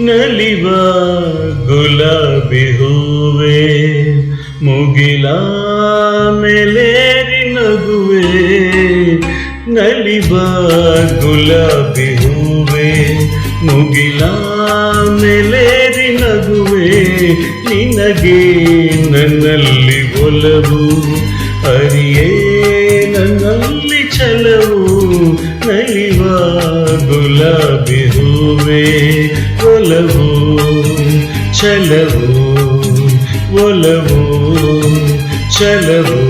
ನಲಿವ ಗುಲಾಬಿ ಹೂವೆ ಮುಗಿಲ ಮೇಲೇರಿ ನಗುವೆ ನಲಿವ ಗುಲಾಬಿ ಹೂವೆ ಮುಗಿಲ ಮೇಲೇರಿ ನಗುವೆ ನಿನಗೆ ನನ್ನಲ್ಲಿ ಒಲವು ಅರಿಯೇ ನನ್ನಲ್ಲಿ ಛಲವು ನಲಿವ ಗುಲಾಬಿ ಹೂವೆ ಒಲವು ಛಲವು ಒಲವು ಛಲವು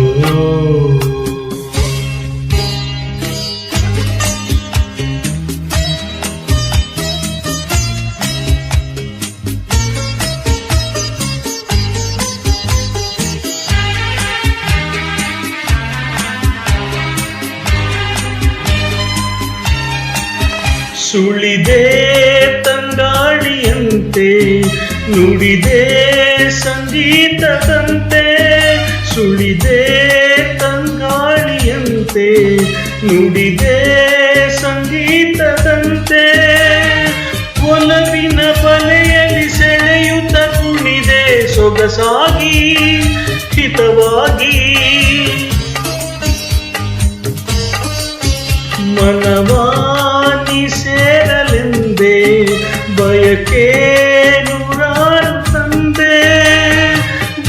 ಸುಳಿದೆ ತಂಗಾಳಿಯಂತೆ ನುಡಿದೆ ಸಂಗೀತದಂತೆ ಸುಳಿದೆ ತಂಗಾಳಿಯಂತೆ ನುಡಿದೆ ಸಂಗೀತದಂತೆ ಒಲವಿನ ಬಲೆಯಲ್ಲಿ ಸೆಳೆಯುತ್ತ ಕುಣಿದೆ ಸೊಗಸಾಗಿ ಹಿತವಾಗಿ ಮನವಾನಿ ಸೇರಲೆಂದೇ ಬಯಕೆ ನೂರಾರು ತಂದೆ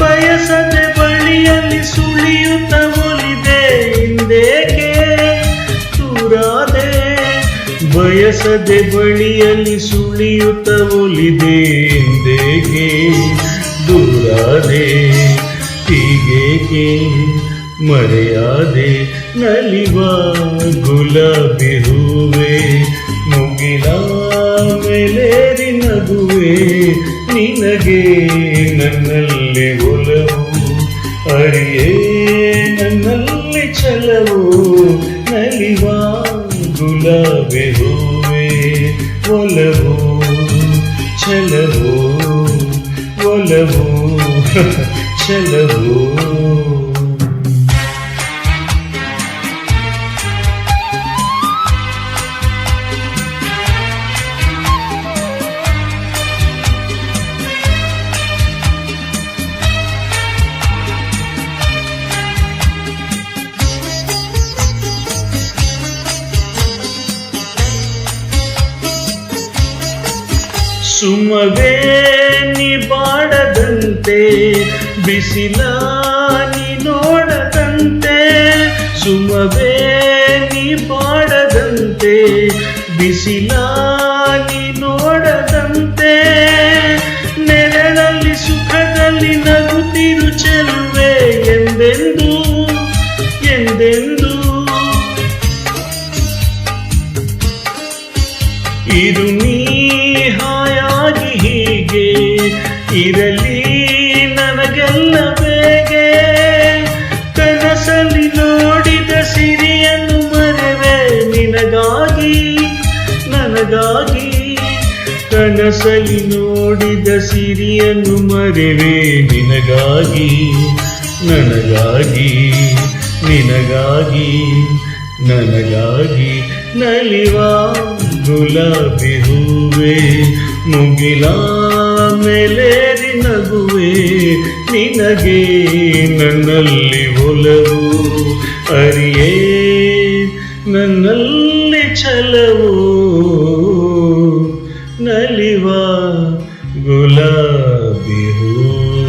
ಬಯಸದೆ ಬಳಿಯಲ್ಲಿ ಸುಳಿಯುತ್ತ ಒಲಿದೆ ಹಿಂದೇಕೆ ದೂರಾದೆ ಬಯಸದೆ ಬಳಿಯಲ್ಲಿ ಸುಳಿಯುತ್ತ ಒಲಿದೆ ಹಿಂದೇಕೆ ದೂರಾದೆ ಹೀಗೇಕೆ ಮರೆಯಾದೆ ನಲಿವ ಗುಲಾಬಿ ಹೂವೆ ಮುಗಿಲ ಮೇಲೇರಿ ನಗುವೆ ನಿನಗೆ ನನ್ನಲ್ಲಿ ಒಲವು ಅರಿಯೇ ನನ್ನಲ್ಲಿ ಛಲವು ನಲಿವ ಗುಲಾಬಿ ಹೂವೆ ಒಲವು ಛಲವು ಒಲವು ಛಲವು ಸುಮವೇ ನೀ ಬಾಡದಂತೆ ಬಿಸಿಲ ನೀ ನೋಡದಂತೆ ಸುಮವೇ ನೀ ಬಾಡದಂತೆ ಬಿಸಿಲ ನೀ ನೋಡದಂತೆ ನೆರಳಲ್ಲಿ ಸುಖದಲ್ಲಿ ನಗುತ್ತಿರು ಚೆಲುವೆ ಎಂದೆಂದು ಎಂದೆಂದು ಇದು ನೀ ಹಾಯಾಗಿ ಹೀಗೆ ಇರಲಿ ನನಗೆಲ್ಲ ಬೇಗೆ ಕನಸಲ್ಲಿ ನೋಡಿದ ಸಿರಿಯನ್ನು ಮರೆವೆ ನಿನಗಾಗಿ ನನಗಾಗಿ ಕನಸಲ್ಲಿ ನೋಡಿದ ಸಿರಿಯನ್ನು ಮರೆವೆ ನಿನಗಾಗಿ ನನಗಾಗಿ ನಿನಗಾಗಿ ನನಗಾಗಿ ನಲಿವ ಗುಲಾಬಿ ಹೂವೆ ಮುಗಿಲ ಮೇಲೇರಿ ನಗುವೆ ನಿನಗೆ ನನ್ನಲ್ಲಿ ಒಲವು ಅರಿಯೇ ನನ್ನಲ್ಲಿ ಛಲವು ನಲಿವ ಗುಲಾಬಿ ಹೂವೆ